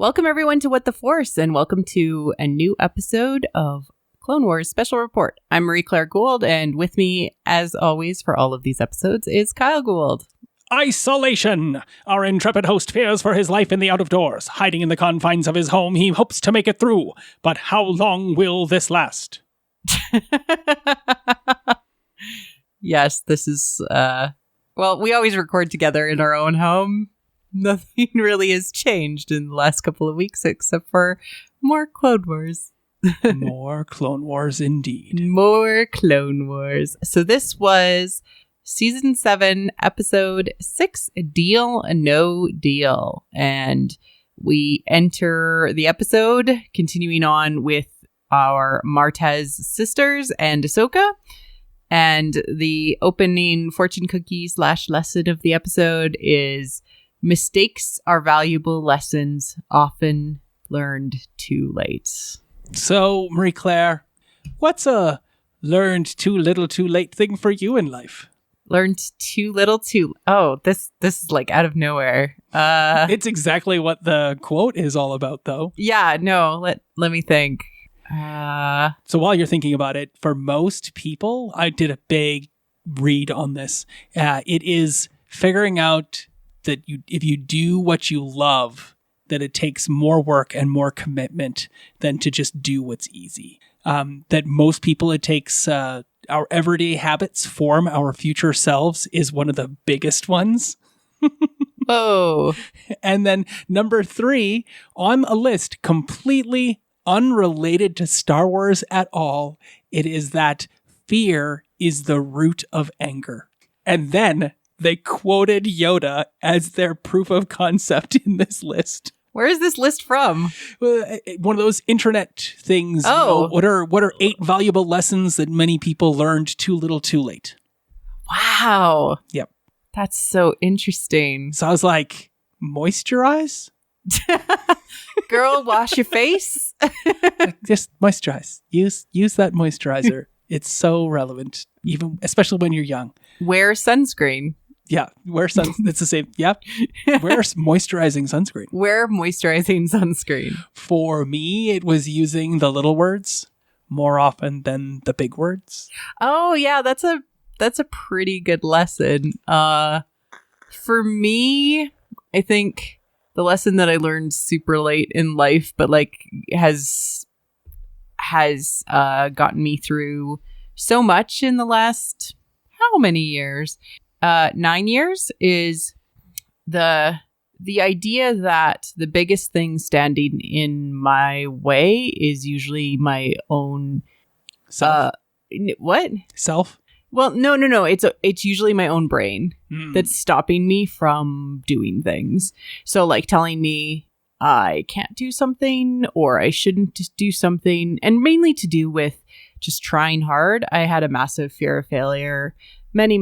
Welcome everyone to What the Force, and welcome to a new episode of Clone Wars Special Report. I'm Marie-Claire Gould, and with me, as always, for all of these episodes, is Kyle Gould. Isolation! Our intrepid host fears for his life in the out-of-doors. Hiding in the confines of his home, he hopes to make it through. But how long will this last? Yes, this is, well, we always record together in our own home. Nothing really has changed in the last couple of weeks except for more Clone Wars. More Clone Wars indeed. More Clone Wars. So this was Season 7, Episode 6, Deal No Deal. And we enter the episode continuing on with our Martez sisters and Ahsoka. And the opening fortune cookie / lesson of the episode is: mistakes are valuable lessons, often learned too late. So, Marie-Claire, what's a learned too little too late thing for you in life? Learned too little too... Oh, this is like out of nowhere. It's exactly what the quote is all about, though. Yeah, no, let me think. So while you're thinking about it, for most people, I did a big read on this. It is figuring out that if you do what you love, that it takes more work and more commitment than to just do what's easy. That most people, it takes our everyday habits form our future selves is one of the biggest ones. Oh. And then number 3 on a list, completely unrelated to Star Wars at all, it is that fear is the root of anger. And then they quoted Yoda as their proof of concept in this list. Where is this list from? One of those internet things. Oh. You know, what are 8 valuable lessons that many people learned too little too late? Wow. Yep. That's so interesting. So I was like, moisturize? Girl, wash your face. Like, just moisturize. Use that moisturizer. It's so relevant, especially when you're young. Wear sunscreen. Yeah, it's the same. Yeah, wear moisturizing sunscreen. Wear moisturizing sunscreen. For me, it was using the little words more often than the big words. Oh yeah, that's a pretty good lesson. For me, I think the lesson that I learned super late in life, but like has gotten me through so much in the last how many years? 9 years, is the idea that the biggest thing standing in my way is usually my own self. What? Self? Well, no. It's usually my own brain that's stopping me from doing things. So like telling me I can't do something or I shouldn't do something, and mainly to do with just trying hard. I had a massive fear of failure many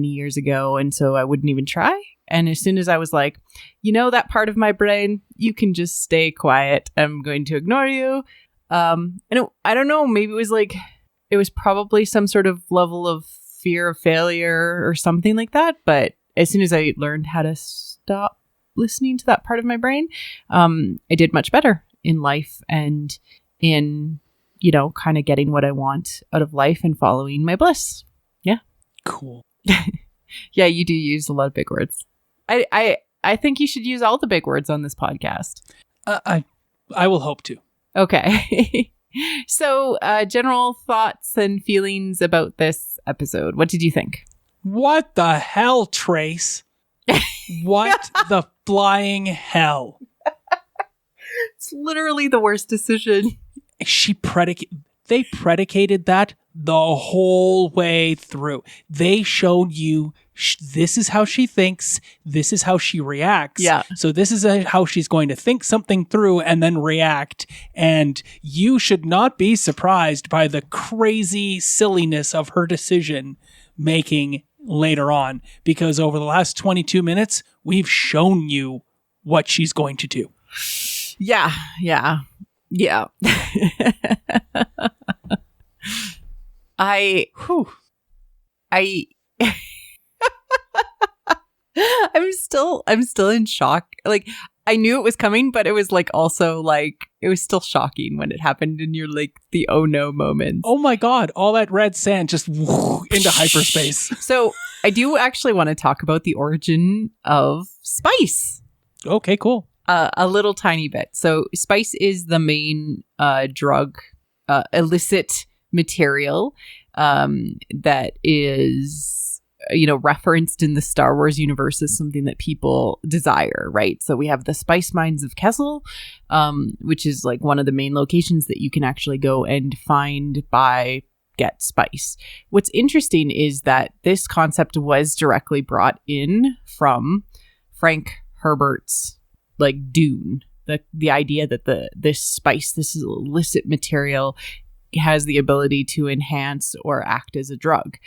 years ago, and so I wouldn't even try. And as soon as I was like, that part of my brain, you can just stay quiet, I'm going to ignore you. And I don't know, maybe it was probably some sort of level of fear of failure or something like that. But as soon as I learned how to stop listening to that part of my brain, I did much better in life and in, kind of getting what I want out of life and following my bliss. Yeah. Cool. Yeah, you do use a lot of big words. I think you should use all the big words on this podcast. I will hope to. Okay. So, general thoughts and feelings about this episode. What did you think? What the hell, Trace? What the flying hell? It's literally the worst decision. They predicated that the whole way through. They showed you this is how she thinks, this is how she reacts. Yeah. So this is how she's going to think something through and then react. And you should not be surprised by the crazy silliness of her decision making later on, because over the last 22 minutes, we've shown you what she's going to do. Yeah. I'm still in shock. Like, I knew it was coming, but it was like also like it was still shocking when it happened in your like the oh no moment. Oh my God, all that red sand just into hyperspace. So I do actually want to talk about the origin of spice. Okay, cool. A little tiny bit. So spice is the main drug, illicit material that is, referenced in the Star Wars universe as something that people desire, right? So we have the spice mines of Kessel, which is like one of the main locations that you can actually go and get spice. What's interesting is that this concept was directly brought in from Frank Herbert's like Dune, the idea that this spice, this illicit material, has the ability to enhance or act as a drug.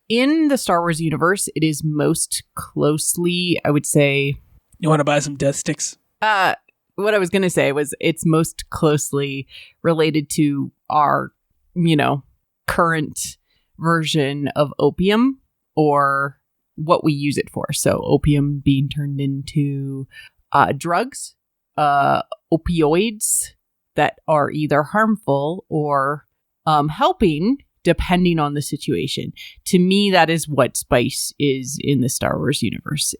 In the Star Wars universe, it is most closely, I would say... You want to buy some death sticks? What I was going to say was it's most closely related to our, current version of opium or what we use it for. So opium being turned into drugs, opioids that are either harmful or helping, depending on the situation. To me, that is what spice is in the Star Wars universe.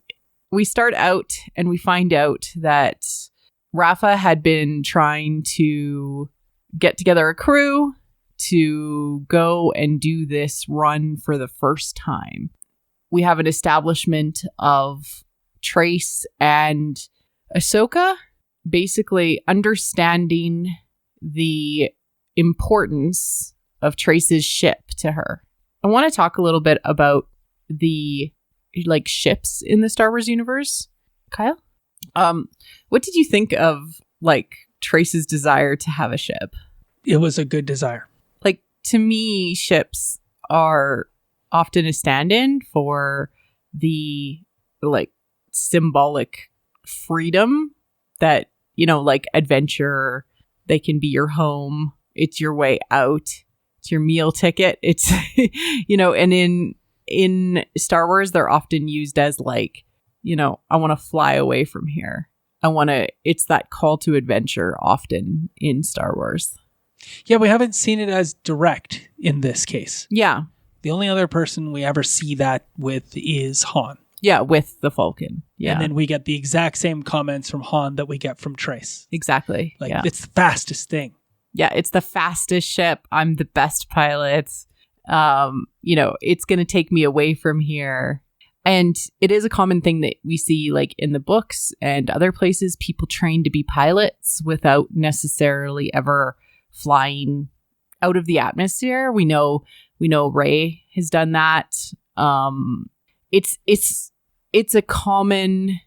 We start out and we find out that Rafa had been trying to get together a crew to go and do this run for the first time. We have an establishment of Trace and Ahsoka basically understanding the importance of Trace's ship to her. I want to talk a little bit about the ships in the Star Wars universe. Kyle? What did you think of Trace's desire to have a ship? It was a good desire. To me, ships are often a stand-in for the symbolic freedom that, adventure. They can be your home. It's your way out. It's your meal ticket. It's, and in Star Wars, they're often used as I want to fly away from here. It's that call to adventure often in Star Wars. Yeah, we haven't seen it as direct in this case. Yeah. The only other person we ever see that with is Han. Yeah, with the Falcon. Yeah. And then we get the exact same comments from Han that we get from Trace. Exactly. It's the fastest thing. Yeah, it's the fastest ship. I'm the best pilot. It's going to take me away from here. And it is a common thing that we see in the books and other places, people train to be pilots without necessarily ever flying out of the atmosphere. We know Rey has done that. It's a common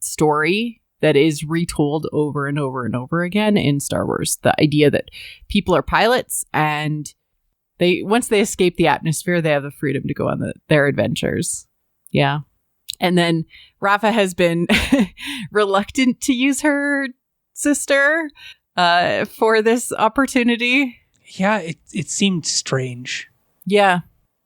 story that is retold over and over and over again in Star Wars. The idea that people are pilots and once they escape the atmosphere, they have the freedom to go on their adventures. Yeah. And then Rafa has been reluctant to use her sister for this opportunity. Yeah, it seemed strange. Yeah.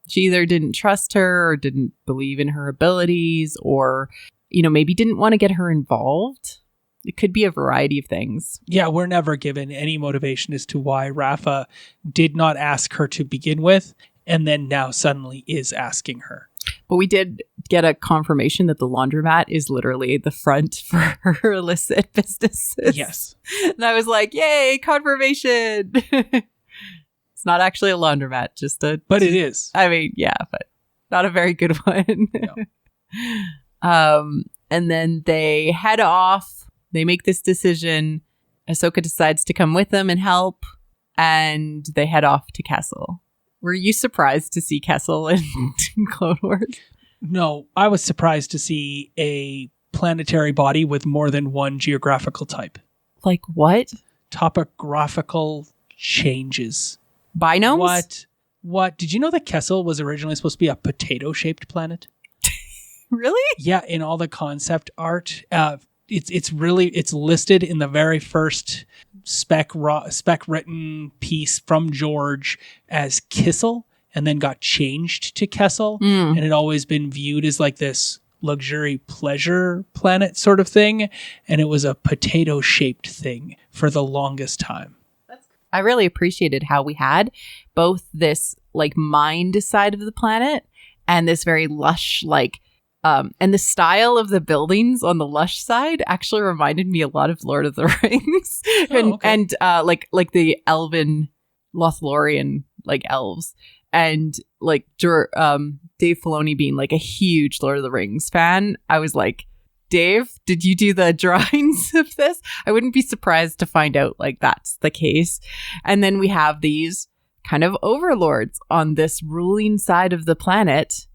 She either didn't trust her or didn't believe in her abilities or, maybe didn't want to get her involved. It could be a variety of things. Yeah, we're never given any motivation as to why Rafa did not ask her to begin with and then now suddenly is asking her. But we did get a confirmation that the laundromat is literally the front for her illicit businesses. Yes. And I was like, yay, confirmation. It's not actually a laundromat, But it is. I mean, yeah, but not a very good one. No. And then they head off. They make this decision. Ahsoka decides to come with them and help. And they head off to Kessel. Were you surprised to see Kessel in Clone Wars? No, I was surprised to see a planetary body with more than one geographical type. Like what? Topographical changes. Binomes? What? Did you know that Kessel was originally supposed to be a potato-shaped planet? Really? Yeah, in all the concept art. It's listed in the very first spec written piece from George as Kissel and then got changed to Kessel and had always been viewed as this luxury pleasure planet sort of thing, and it was a potato-shaped thing for the longest time. I really appreciated how we had both this like mined side of the planet and this very lush and the style of the buildings on the lush side actually reminded me a lot of Lord of the Rings and like the elven Lothlorien like elves, and like Dave Filoni being like a huge Lord of the Rings fan. I was like, Dave, did you do the drawings of this? I wouldn't be surprised to find out like that's the case. And then we have these kind of overlords on this ruling side of the planet,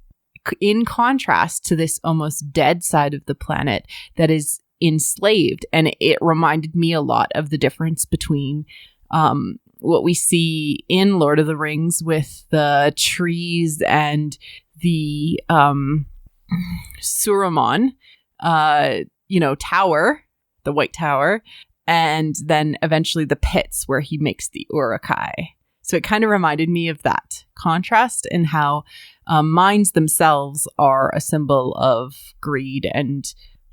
in contrast to this almost dead side of the planet that is enslaved. And it reminded me a lot of the difference between what we see in Lord of the Rings with the trees and the Saruman tower, the White Tower, and then eventually the pits where he makes the Uruk-hai. So it kind of reminded me of that contrast and how mines themselves are a symbol of greed and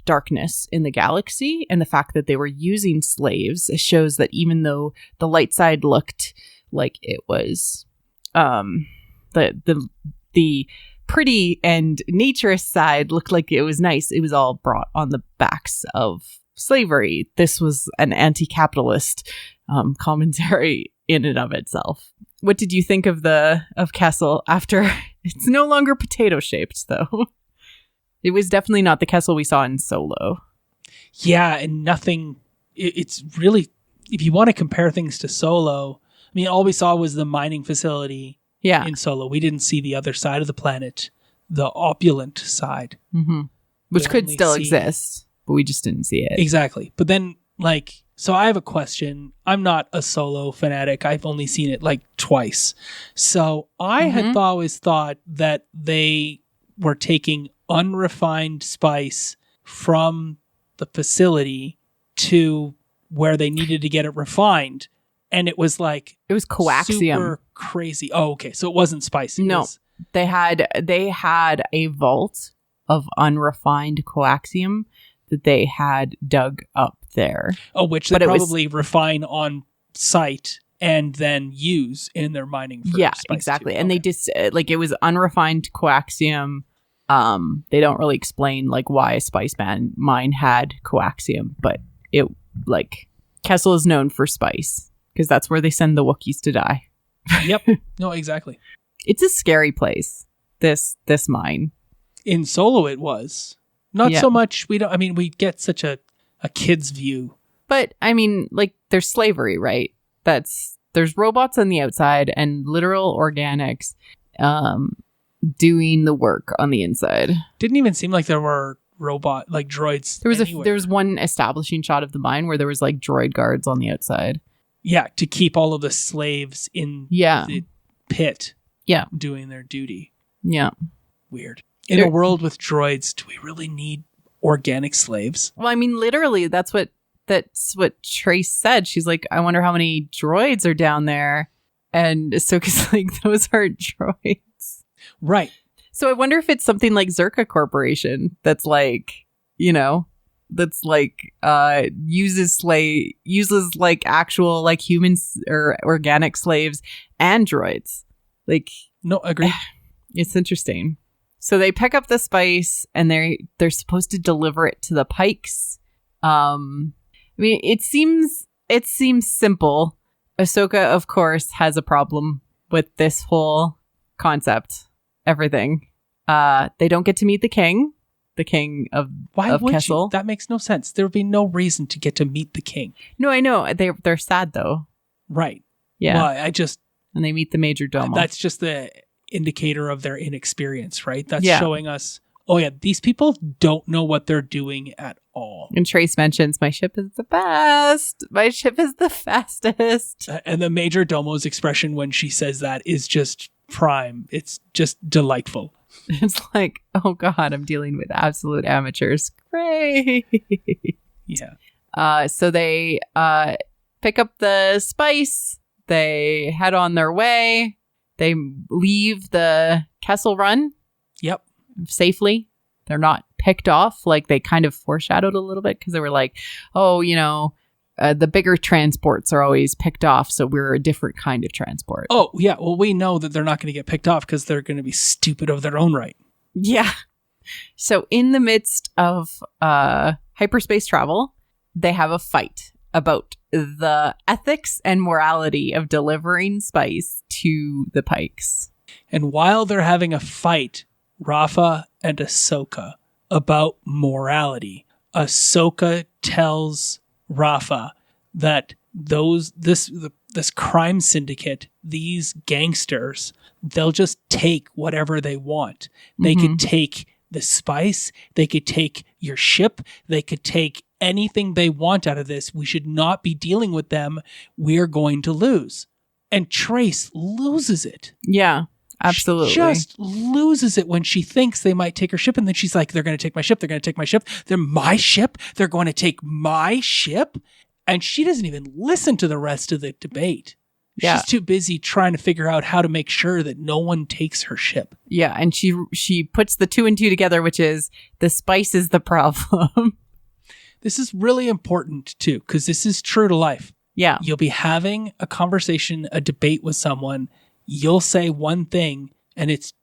darkness in the galaxy, and the fact that they were using slaves shows that even though the light side looked like it was the pretty and naturist side looked like it was nice, it was all brought on the backs of slavery. This was an anti-capitalist commentary in and of itself. What did you think of Kessel after? It's no longer potato shaped though. It was definitely not the Kessel we saw in Solo. Yeah, and nothing. It's really, if you want to compare things to Solo, I mean, all we saw was the mining facility. Yeah. In Solo, we didn't see the other side of the planet, the opulent side, which could still exist, but we just didn't see it. Exactly. But then, so I have a question. I'm not a Solo fanatic. I've only seen it twice. So I had always thought that they were taking unrefined spice from the facility to where they needed to get it refined. And it was coaxium. Super crazy. Oh, okay. So it wasn't spice. They had a vault of unrefined coaxium that they had dug up there. Oh, which they probably refine on site and then use in their mining for spice. Exactly. Too. And they just it was unrefined coaxium. They don't really explain why a spice mine had coaxium, but it Kessel is known for spice because that's where they send the Wookiees to die. Yep. No, exactly. It's a scary place. This mine. In Solo, it was not so much. We get such a kid's view, but I mean, there's slavery, right? There's robots on the outside and literal organics, doing the work on the inside. Didn't even seem like there were droids. There was one establishing shot of the mine where there was droid guards on the outside. Yeah, to keep all of the slaves in the pit. Yeah, doing their duty. Yeah, weird. In a world with droids, do we really need organic slaves? Well, I mean, literally, that's what Trace said. She's like, I wonder how many droids are down there, and Ahsoka's like, those aren't droids. Right. So I wonder if it's something like Zerka Corporation that's uses actual humans or organic slaves and droids. No, agree. It's interesting. So they pick up the spice and they're supposed to deliver it to the Pikes. I mean, it seems simple. Ahsoka, of course, has a problem with this whole concept. Everything. They don't get to meet the king of Kessel. That makes no sense. There would be no reason to get to meet the king. No, I know. They're sad though. Right. Yeah. Well, and they meet the Major Domo. That's just the indicator of their inexperience, right? That's showing us, oh yeah, these people don't know what they're doing at all. And Trace mentions, my ship is the best. My ship is the fastest. And the Major Domo's expression when she says that is just prime. It's just delightful. It's like, oh God, I'm dealing with absolute amateurs. Great. Yeah. So they pick up the spice. They head on their way. They leave the Kessel Run. Yep. Safely. They're not picked off. Like they kind of foreshadowed a little bit because they were like, oh, the bigger transports are always picked off, so we're a different kind of transport. Oh, yeah. Well, we know that they're not going to get picked off because they're going to be stupid of their own right. Yeah. So in the midst of hyperspace travel, they have a fight about the ethics and morality of delivering spice to the Pikes. And while they're having a fight, Rafa and Ahsoka, about morality, Ahsoka tells Rafa that this crime syndicate, these gangsters, they'll just take whatever they want. They could take the spice, they could take your ship, they could take anything they want out of this. We should not be dealing with them. We're going to lose. And Trace loses it. Yeah, absolutely. She just loses it when she thinks they might take her ship. And then she's like, they're going to take my ship. They're going to take my ship. They're my ship. They're going to take my ship. And she doesn't even listen to the rest of the debate. Yeah. She's too busy trying to figure out how to make sure that no one takes her ship. Yeah, and she puts the 2 and 2 together, which is the spice is the problem. This is really important, too, because this is true to life. Yeah. You'll be having a conversation, a debate with someone. You'll say one thing, and it's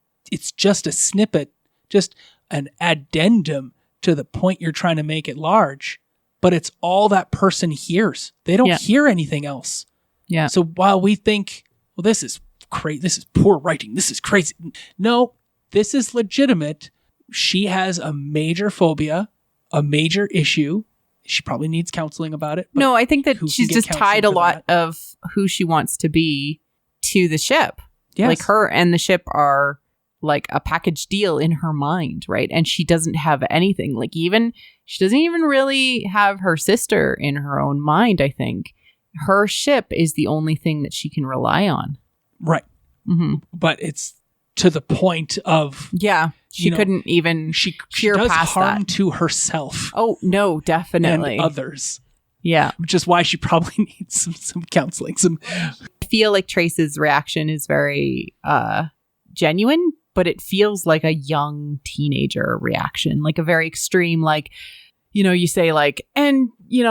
just a snippet, just an addendum to the point you're trying to make at large. But it's all that person hears. They don't hear anything else. Yeah. So while we think, well, this is crazy, this is poor writing, this is crazy. No, this is legitimate. She has a major phobia, a major issue. She probably needs counseling about it. No, I think that she's just tied a lot of who she wants to be to the ship. Yes. Like her and the ship are like a package deal in her mind, right? And she doesn't have anything. Like she doesn't even really have her sister in her own mind, I think. Her ship is the only thing that she can rely on. Right. Mm-hmm. But it's to the point of... Yeah. She couldn't even she does harm to herself. Oh, no, definitely. And others. Yeah. Which is why she probably needs some counseling. I feel like Trace's reaction is very genuine, but it feels like a young teenager reaction. Like a very extreme, like, you say like, and, you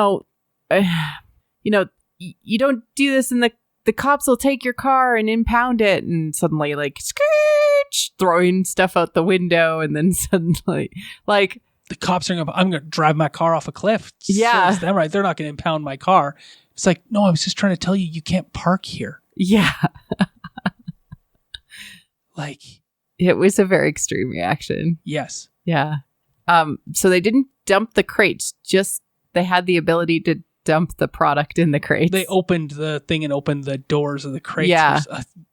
don't do this and the cops will take your car and impound it, and suddenly like screech, throwing stuff out the window, and then suddenly like the cops are I'm going to drive my car off a cliff. Yeah. So them right. They're not going to impound my car. It's like, no, I was just trying to tell you can't park here. Yeah. Like it was a very extreme reaction. Yes. Yeah. So they didn't dump the crates, just they had the ability to dump the product in the crates. They opened the thing and opened the doors of the crates. Yeah.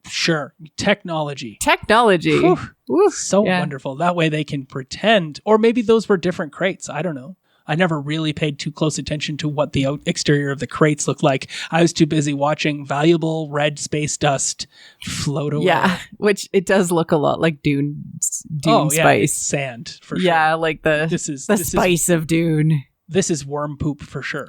Sure. Technology. Whew. So wonderful. That way they can pretend, or maybe those were different crates. I don't know. I never really paid too close attention to what the exterior of the crates looked like. I was too busy watching valuable red space dust float away. Yeah, which it does look a lot like Dune spice. Sand, for sure. Yeah, like the spice of Dune. This is worm poop for sure.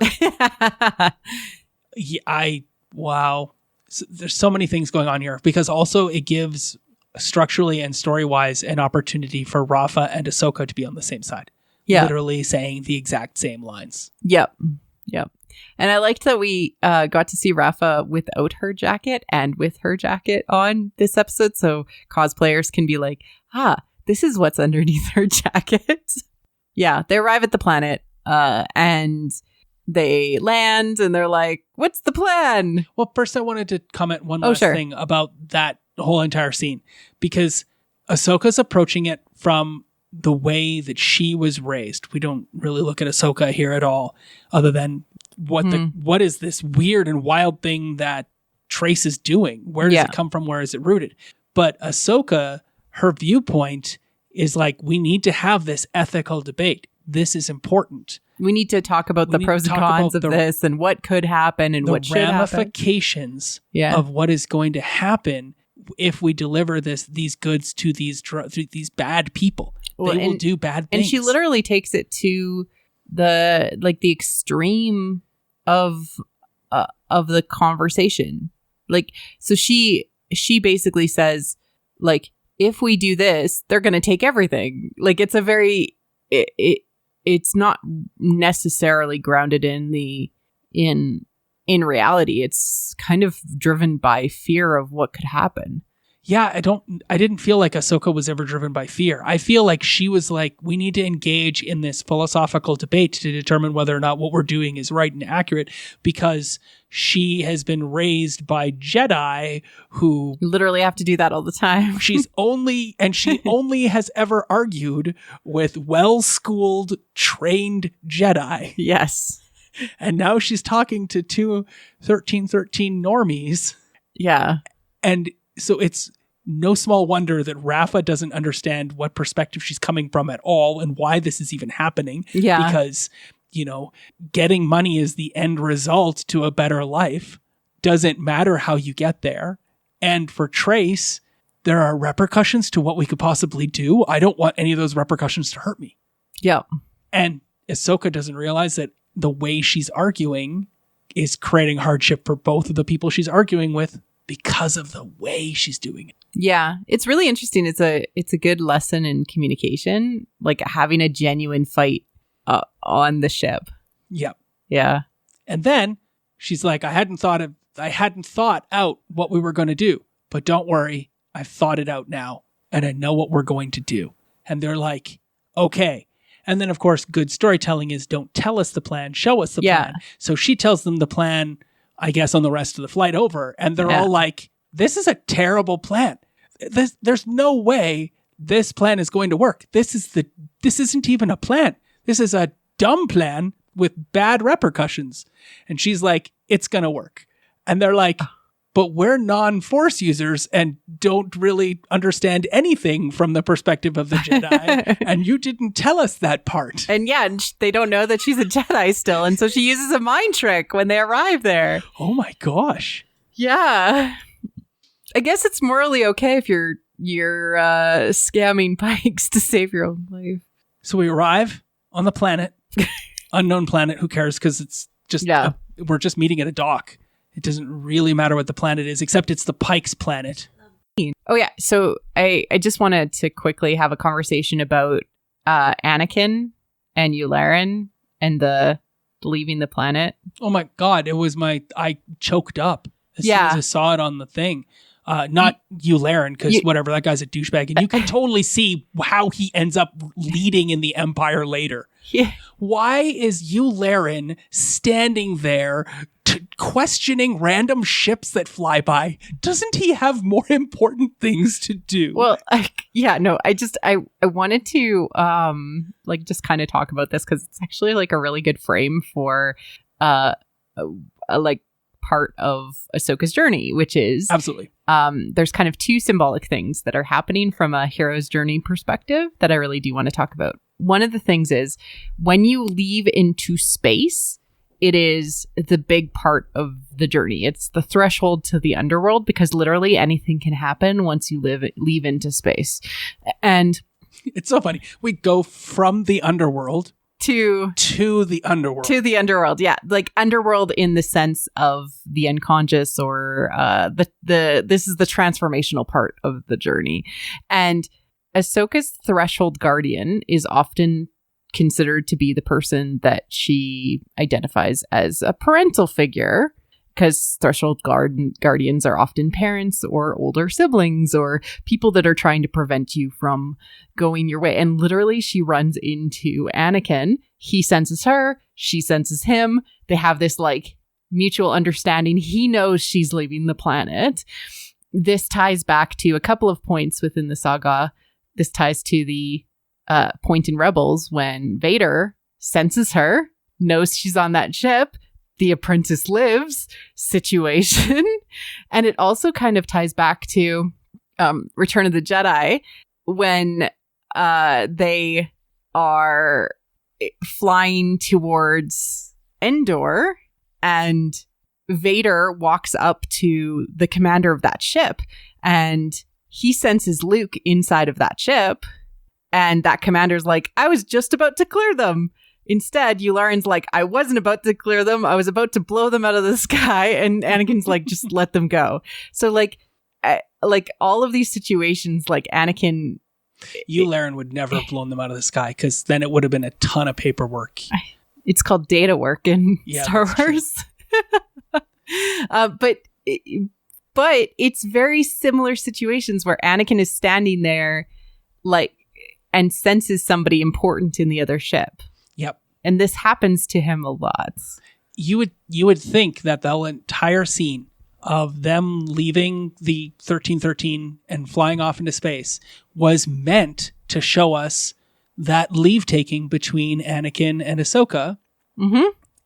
Wow. So there's so many things going on here, because also it gives structurally and story-wise an opportunity for Rafa and Ahsoka to be on the same side. Yeah. Literally saying the exact same lines. Yep. And I liked that we got to see Rafa without her jacket and with her jacket on this episode, so cosplayers can be like, this is what's underneath her jacket. Yeah, they arrive at the planet. And they land and they're like, what's the plan? Well, first I wanted to comment one last thing about that whole entire scene, because Ahsoka's approaching it from the way that she was raised. We don't really look at Ahsoka here at all, other than what is this weird and wild thing that Trace is doing? Where does it come from? Where is it rooted? But Ahsoka, her viewpoint is like, we need to have this ethical debate. This is important. We need to talk about the pros and cons of this and what could happen and what should happen. The ramifications of what is going to happen if we deliver these goods to these bad people. They will do bad things. And she literally takes it to the extreme of the conversation. Like, so she basically says, like, if we do this, they're going to take everything. Like, it's a very it's not necessarily grounded in reality. It's kind of driven by fear of what could happen. Yeah, I didn't feel like Ahsoka was ever driven by fear. I feel like she was like, we need to engage in this philosophical debate to determine whether or not what we're doing is right and accurate, because she has been raised by Jedi who You literally have to do that all the time. she only has ever argued with well-schooled, trained Jedi. Yes. And now she's talking to two 1313 normies. Yeah. And so it's no small wonder that Rafa doesn't understand what perspective she's coming from at all and why this is even happening. Yeah. Because, getting money is the end result to a better life. Doesn't matter how you get there. And for Trace, there are repercussions to what we could possibly do. I don't want any of those repercussions to hurt me. Yeah. And Ahsoka doesn't realize that the way she's arguing is creating hardship for both of the people she's arguing with because of the way she's doing it. Yeah, it's really interesting. It's a good lesson in communication, like having a genuine fight on the ship. Yep. Yeah. And then she's like, I hadn't thought out what we were going to do, but don't worry, I've thought it out now and I know what we're going to do. And they're like, okay. And then of course, good storytelling is don't tell us the plan, show us the plan. So she tells them the plan, I guess, on the rest of the flight over. And they're all like, this is a terrible plan. There's no way this plan is going to work. This isn't even a plan. This is a dumb plan with bad repercussions. And she's like, it's going to work. And they're like, but we're non-Force users and don't really understand anything from the perspective of the Jedi. And you didn't tell us that part. And they don't know that she's a Jedi still. And so she uses a mind trick when they arrive there. Oh my gosh. Yeah. I guess it's morally okay if you're scamming Pikes to save your own life. So we arrive on the planet, unknown planet. Who cares? Because it's just, we're just meeting at a dock. It doesn't really matter what the planet is, except it's the Pikes planet. Oh, yeah. So I just wanted to quickly have a conversation about Anakin and Yularen and the leaving the planet. Oh, my God. I choked up as soon as I saw it on the thing. Not Yularen, because whatever, that guy's a douchebag. And you can totally see how he ends up leading in the Empire later. Yeah. Why is Yularen standing there questioning random ships that fly by? Doesn't he have more important things to do? Well, I wanted to just kind of talk about this because it's actually like a really good frame for part of Ahsoka's journey, which is absolutely there's kind of two symbolic things that are happening from a hero's journey perspective that I really do want to talk about. One of the things is when you leave into space, it is the big part of the journey. It's the threshold to the underworld, because literally anything can happen once you leave into space. And it's so funny. We go from the underworld to the underworld. To the underworld, yeah. Like underworld in the sense of the unconscious, or this is the transformational part of the journey. And Ahsoka's threshold guardian is often considered to be the person that she identifies as a parental figure, because threshold guardians are often parents or older siblings or people that are trying to prevent you from going your way. And literally she runs into Anakin. He senses her. She senses him. They have this like mutual understanding. He knows she's leaving the planet. This ties back to a couple of points within the saga. This ties to the point in Rebels when Vader senses her, knows she's on that ship, the Apprentice lives situation. And it also kind of ties back to Return of the Jedi when they are flying towards Endor and Vader walks up to the commander of that ship and he senses Luke inside of that ship. And that commander's like, I was just about to clear them. Instead, Yularen's like, I wasn't about to clear them. I was about to blow them out of the sky. And Anakin's like, just let them go. So like all of these situations, like Anakin Laren would never have blown them out of the sky, because then it would have been a ton of paperwork. It's called data work in Star Wars. But it's very similar situations where Anakin is standing there like and senses somebody important in the other ship. Yep. And this happens to him a lot. You would think that the entire scene of them leaving the 1313 and flying off into space was meant to show us that leave taking between Anakin and Ahsoka,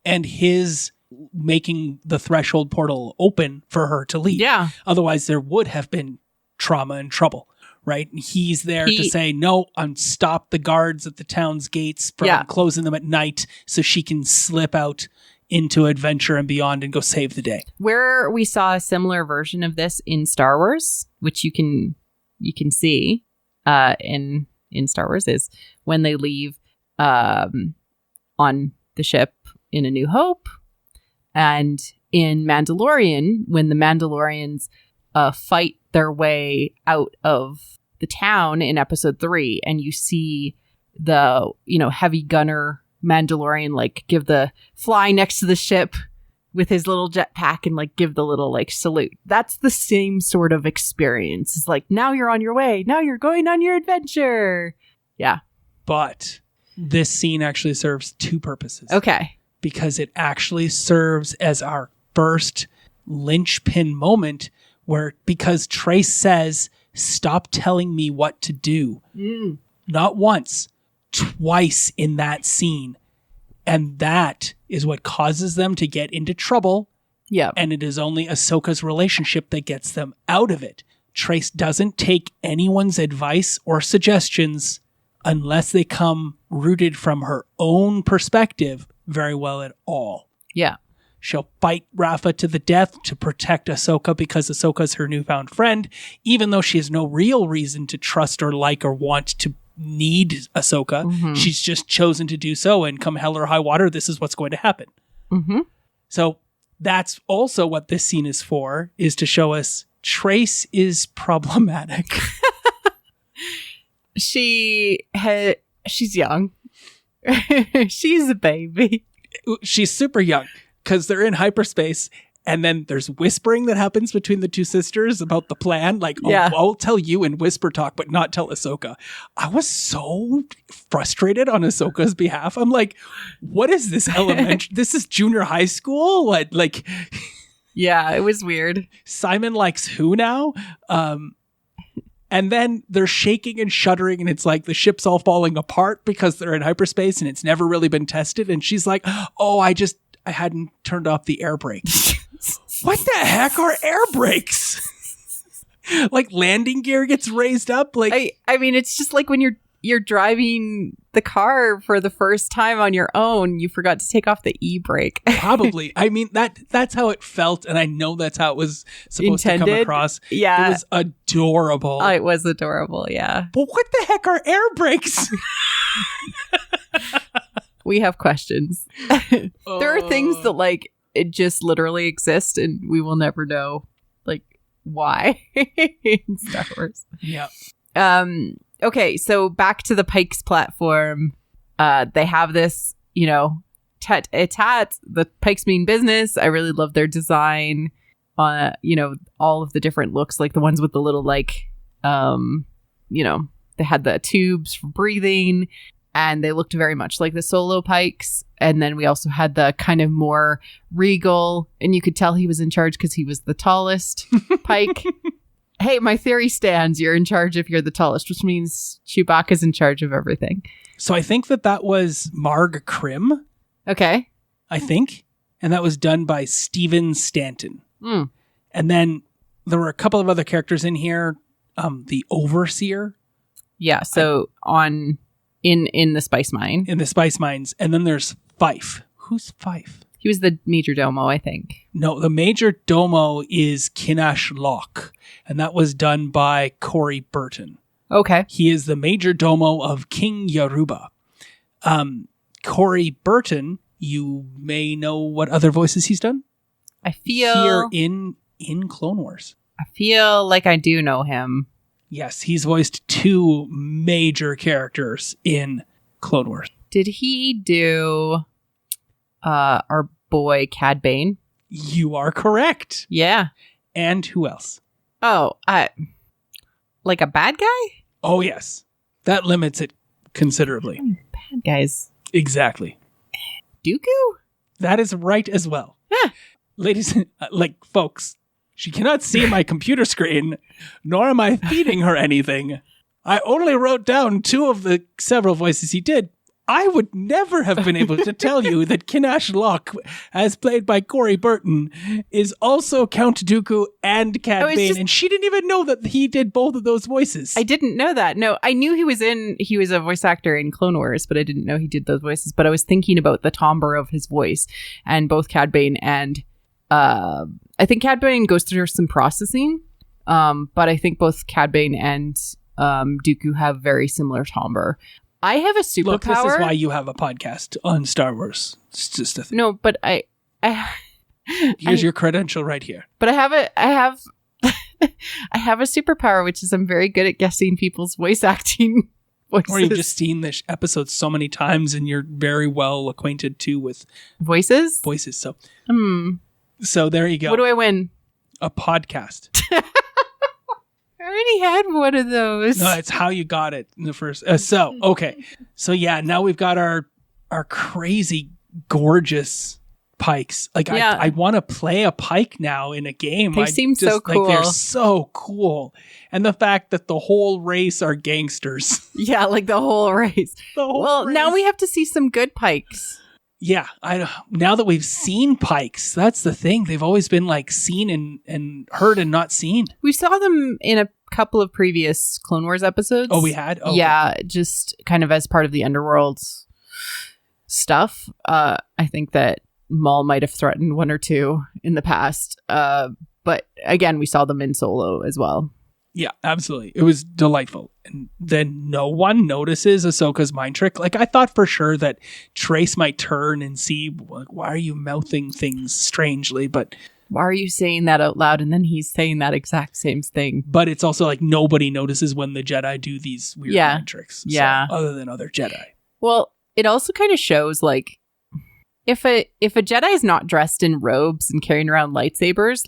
and his making the threshold portal open for her to leave. Yeah. Otherwise, there would have been trauma and trouble, right? And he's there to say, no, stop the guards at the town's gates from closing them at night so she can slip out into adventure and beyond and go save the day. Where we saw a similar version of this in Star Wars, which you can see in Star Wars, is when they leave on the ship in A New Hope, and in Mandalorian, when the Mandalorians fight their way out of the town in episode 3, and you see the heavy gunner Mandalorian like give the fly next to the ship with his little jetpack and like give the little like salute. That's the same sort of experience. It's like, now you're on your way. Now you're going on your adventure. Yeah. But this scene actually serves two purposes. Okay. Because it actually serves as our first linchpin moment because Trace says, stop telling me what to do. Not once, twice in that scene. And that is what causes them to get into trouble. Yeah. And it is only Ahsoka's relationship that gets them out of it. Trace doesn't take anyone's advice or suggestions unless they come rooted from her own perspective very well at all. Yeah. She'll fight Rafa to the death to protect Ahsoka because Ahsoka's her newfound friend, even though she has no real reason to trust or like or want to need Ahsoka. She's just chosen to do so, and come hell or high water, this is what's going to happen. So that's also what this scene is for, is to show us Trace is problematic. She's young. She's a baby. She's super young because they're in hyperspace. And then there's whispering that happens between the two sisters about the plan. Like, I'll tell you in whisper talk, but not tell Ahsoka. I was so frustrated on Ahsoka's behalf. I'm like, what is this elementary? This is junior high school? What, like... Yeah, it was weird. Simon likes who now? And then they're shaking and shuddering, and it's like the ship's all falling apart because they're in hyperspace and it's never really been tested. And she's like, oh, I hadn't turned off the air brakes. What the heck are air brakes? Like landing gear gets raised up. Like I mean, it's just like when you're driving the car for the first time on your own, you forgot to take off the e-brake. Probably. I mean, that's how it felt, and I know that's how it was supposed to come across. Yeah. It was adorable. Oh, it was adorable, yeah. But what the heck are air brakes? We have questions. There are things that like it just literally exist, and we will never know like why in Star Wars. Yeah. Okay, so back to the Pikes platform. They have this, tete-a-tete. The Pikes mean business. I really love their design. All of the different looks, like the ones with the little like, they had the tubes for breathing. And they looked very much like the Solo Pikes. And then we also had the kind of more regal, and you could tell he was in charge because he was the tallest Pike. Hey, my theory stands. You're in charge if you're the tallest, which means Chewbacca's in charge of everything. So I think that was Marg Krim. Okay. I think. And that was done by Steven Stanton. Mm. And then there were a couple of other characters in here. The Overseer. Yeah, so in the Spice Mine. In the Spice Mines. And then there's Fife. Who's Fife? He was the Major Domo, I think. No, the Major Domo is Kinash Locke. And that was done by Corey Burton. Okay. He is the Major Domo of King Yaruba. Corey Burton, you may know what other voices he's done? I feel... Here in Clone Wars. I feel like I do know him. Yes, he's voiced 2 major characters in Clone Wars. Did he do our boy Cad Bane? You are correct. Yeah. And who else? Oh, like a bad guy? Oh, yes. That limits it considerably. Bad guys. Exactly. Dooku? That is right as well. Yeah. Ladies, folks, she cannot see my computer screen, nor am I feeding her anything. I only wrote down 2 of the several voices he did. I would never have been able to tell you that Kinash Locke, as played by Corey Burton, is also Count Dooku and Cad Bane, and she didn't even know that he did both of those voices. I didn't know that. No, I knew he was a voice actor in Clone Wars, but I didn't know he did those voices. But I was thinking about the timbre of his voice, and both Cad Bane and I think Cad Bane goes through some processing, but I think both Cad Bane and Dooku have very similar timbre. I have a superpower. Look, this is why you have a podcast on Star Wars. It's just a thing. No, but here's your credential right here. But I have a superpower, which is I'm very good at guessing people's voice acting voices. Or you've just seen this episode so many times, and you're very well acquainted too with voices. So there you go. What do I win? A podcast. I already had one of those. No, it's how you got it in the first. Okay. So yeah, now we've got our crazy, gorgeous pikes. I want to play a pike now in a game. They seem so cool. They're so cool. And the fact that the whole race are gangsters. Yeah, like the whole race. Now we have to see some good pikes. Yeah, now that we've seen pikes, that's the thing. They've always been seen and heard and not seen. We saw them in a couple of previous Clone Wars episodes. Oh, we had? Okay. Yeah, just kind of as part of the Underworld stuff. I think that Maul might have threatened 1 or 2 in the past. But again, we saw them in Solo as well. Yeah, absolutely. It was delightful. And then no one notices Ahsoka's mind trick. I thought for sure that Trace might turn and see, why are you mouthing things strangely? But why are you saying that out loud? And then he's saying that exact same thing. But it's also nobody notices when the Jedi do these weird mind tricks. Yeah. So, other than other Jedi. Well, it also kind of shows if a Jedi is not dressed in robes and carrying around lightsabers,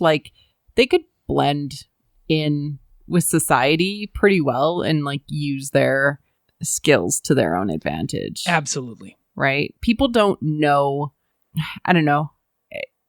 they could blend in with society pretty well and use their skills to their own advantage. Absolutely. Right? People don't know. I don't know.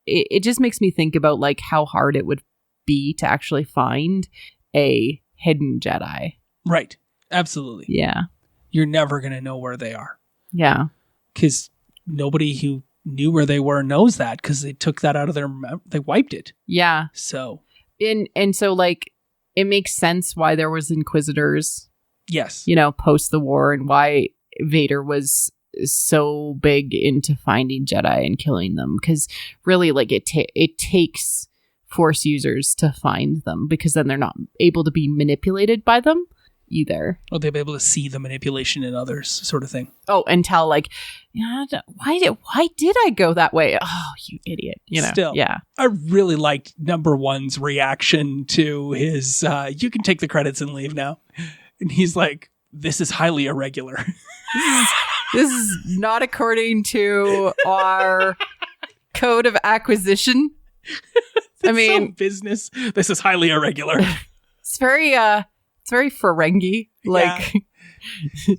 It just makes me think about how hard it would be to actually find a hidden Jedi. Right. Absolutely. Yeah. You're never going to know where they are. Yeah. Because nobody who knew where they were knows that, because they took that out of they wiped it. Yeah. So. And so it makes sense why there was Inquisitors. Yes. Post the war, and why Vader was so big into finding Jedi and killing them. Because really, it takes Force users to find them, because then they're not able to be manipulated by them either. Or they'll be able to see the manipulation in others, sort of thing. Oh, and tell why did I go that way? Oh, you idiot! Still, yeah. I really liked Number One's reaction to his. You can take the credits and leave now, and he's like, "This is highly irregular. This is not according to our code of acquisition." I mean, business. This is highly irregular. It's very Ferengi. Yeah.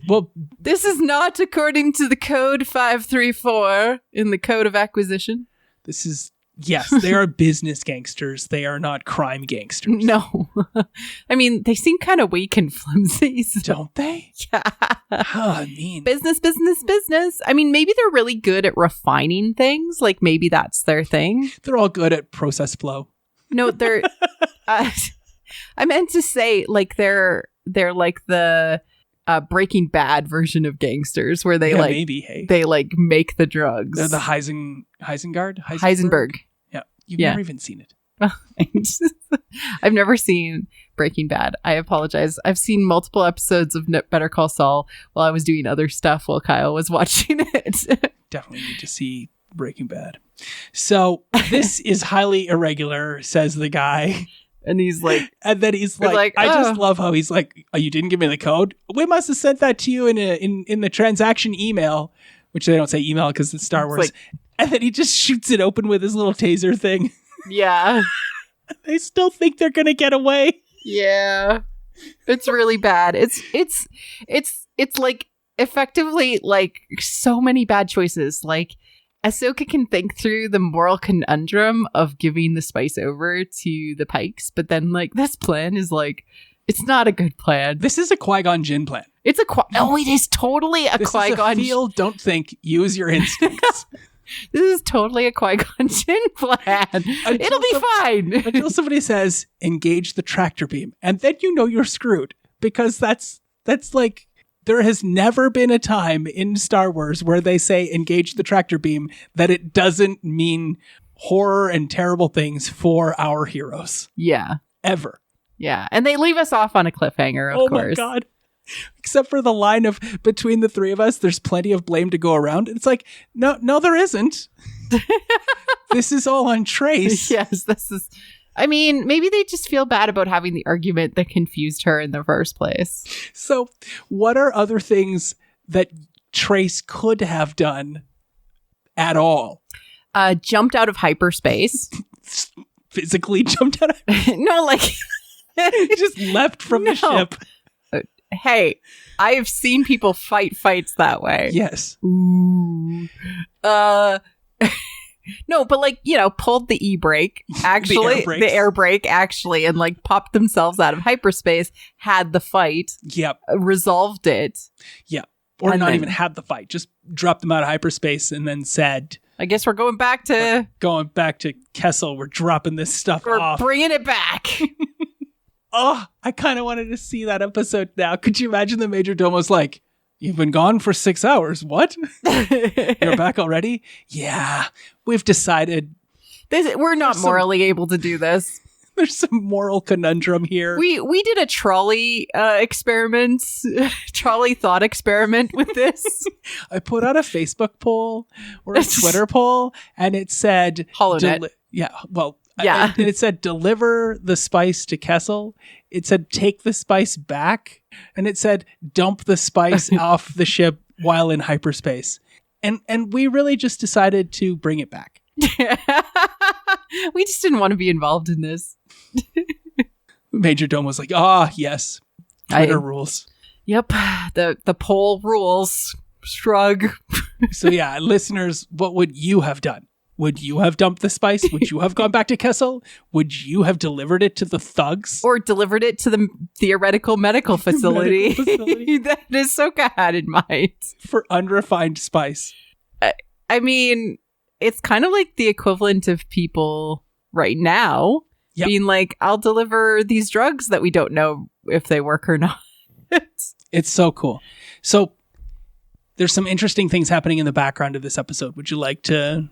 Well, this is not according to the code 534 in the code of acquisition. This is, yes, they are business gangsters. They are not crime gangsters. No. I mean, they seem kind of weak and flimsy. So. Don't they? Yeah. I mean. Business. I mean, maybe they're really good at refining things. Maybe that's their thing. They're all good at process flow. No, they're... I meant to say, they're the Breaking Bad version of gangsters, where they maybe, hey. They make the drugs. They're the Heisenberg. Yeah, you've never even seen it. I've never seen Breaking Bad. I apologize. I've seen multiple episodes of Better Call Saul while I was doing other stuff while Kyle was watching it. Definitely need to see Breaking Bad. So this is highly irregular, says the guy. And he's like, and then he's like, I just love how he's like, oh, you didn't give me the code? We must have sent that to you in the transaction email, which they don't say email because it's Star Wars. Like, and then he just shoots it open with his little taser thing. Yeah. They still think they're going to get away. Yeah. It's really bad. It's like effectively like so many bad choices. Like Ahsoka can think through the moral conundrum of giving the spice over to the Pikes, but then like this plan is like, it's not a good plan. This is a Qui-Gon Jinn plan. It's it is totally a Qui-Gon. Feel, don't think, use your instincts. This is totally a Qui-Gon Jinn plan. It'll be fine. Until somebody says, engage the tractor beam. And then you know you're screwed. Because that's like, there has never been a time in Star Wars where they say engage the tractor beam that it doesn't mean horror and terrible things for our heroes. Yeah. Ever. Yeah. And they leave us off on a cliffhanger, of course. Oh my God. Except for the line of between the three of us, there's plenty of blame to go around. It's like, no, there isn't. This is all on Trace. Yes, this is. I mean, maybe they just feel bad about having the argument that confused her in the first place. So, what are other things that Trace could have done at all? Jumped out of hyperspace. Physically jumped out of No, like just left from the ship. Hey, I have seen people fight fights that way. Yes. Ooh. No, but like, pulled the e-brake, actually, the air brake, actually, and like popped themselves out of hyperspace, had the fight. Yep. Resolved it. Yeah. Or not even had the fight, just dropped them out of hyperspace and then said, I guess we're going back to Kessel. We're dropping this stuff off. We're bringing it back. Oh, I kind of wanted to see that episode now. Could you imagine the Major Domo's like, you've been gone for 6 hours. What? You're back already? Yeah, we've decided. We're not morally able to do this. There's some moral conundrum here. We did a trolley trolley thought experiment with this. I put out a Facebook poll or a Twitter poll, and it said... HoloNet. And it said, deliver the spice to Kessel. It said, take the spice back. And it said, dump the spice off the ship while in hyperspace. And we really just decided to bring it back. We just didn't want to be involved in this. Major Dome was like, yes, Twitter rules. Yep, the poll rules. Shrug. So yeah, listeners, what would you have done? Would you have dumped the spice? Would you have gone back to Kessel? Would you have delivered it to the thugs? Or delivered it to the theoretical medical facility, that Ahsoka had in mind? For unrefined spice. I mean, it's kind of like the equivalent of people right now being like, I'll deliver these drugs that we don't know if they work or not. It's so cool. So there's some interesting things happening in the background of this episode. Would you like to...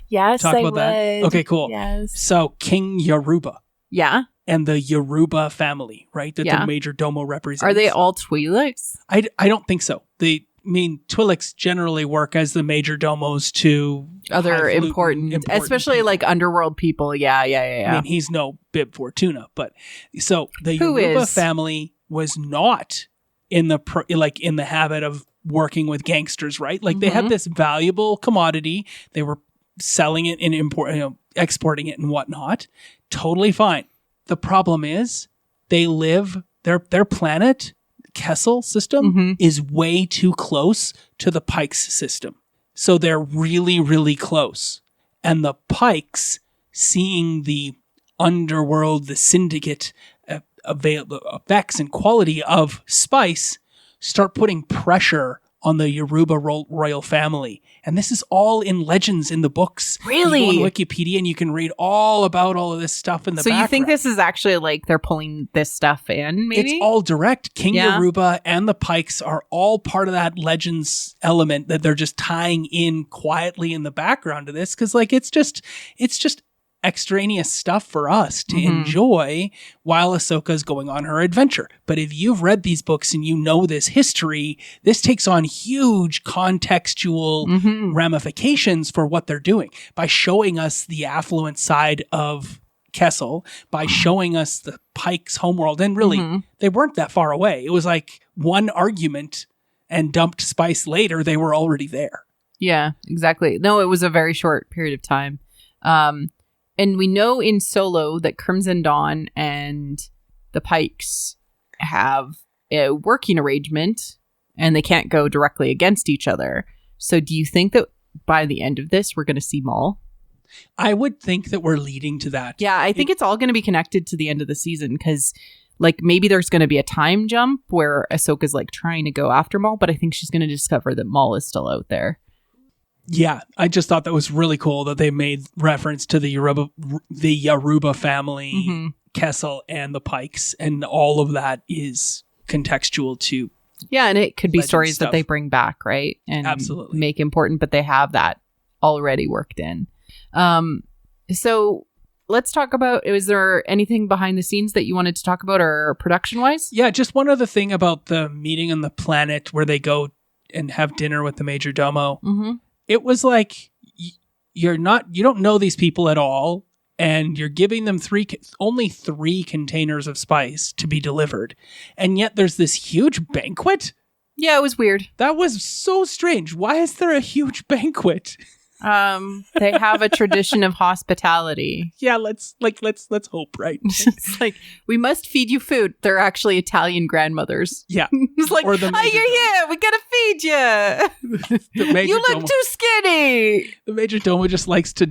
Yes, talk about that? Okay, cool. Yes. So King Yoruba. Yeah. And the Yoruba family, right? That the Major Domo represents. Are they all Twi'leks? I don't think so. Twi'leks generally work as the Major Domos to other important especially people. Like underworld people. Yeah. I mean, he's no Bib Fortuna, but so the Yoruba family was not in the habit of working with gangsters, right? Like they had this valuable commodity. They were selling it and exporting it and whatnot. Totally fine. The problem is they live their planet, Kessel system, is way too close to the Pikes system. So they're really, really close. And the Pikes, seeing the underworld, the syndicate effects and quality of spice, start putting pressure on the Yoruba royal family. And this is all in legends in the books. Really? You go on Wikipedia and you can read all about all of this stuff in the background. So you think this is actually like they're pulling this stuff in, maybe? It's all direct. King Yoruba and the Pikes are all part of that legends element that they're just tying in quietly in the background of this. Because like it's just extraneous stuff for us to enjoy while Ahsoka's going on her adventure. But if you've read these books and you know this history, this takes on huge contextual ramifications for what they're doing by showing us the affluent side of Kessel by showing us the Pike's homeworld. And really, they weren't that far away. It was like one argument and dumped spice later, they were already there. Yeah, exactly. No, it was a very short period of time. And we know in Solo that Crimson Dawn and the Pikes have a working arrangement and they can't go directly against each other. So do you think that by the end of this, we're going to see Maul? I would think that we're leading to that. Yeah, I think it's all going to be connected to the end of the season because like maybe there's going to be a time jump where Ahsoka's like trying to go after Maul, but I think she's going to discover that Maul is still out there. Yeah, I just thought that was really cool that they made reference to the Yaruba family, Kessel, and the Pikes, and all of that is contextual to yeah, and it could be stories stuff that they bring back, right? And absolutely make important, but they have that already worked in. So let's talk about, is there anything behind the scenes that you wanted to talk about or production wise? Yeah, just one other thing about the meeting on the planet where they go and have dinner with the Major Domo. It was like, you don't know these people at all. And you're giving them only 3 containers of spice to be delivered. And yet there's this huge banquet. Yeah, it was weird. That was so strange. Why is there a huge banquet? They have a tradition of hospitality. Yeah, let's hope, right? It's like, we must feed you food. They're actually Italian grandmothers. Yeah. It's like, oh, you're here. We gotta feed you. You look too skinny. The Major Domo just likes to,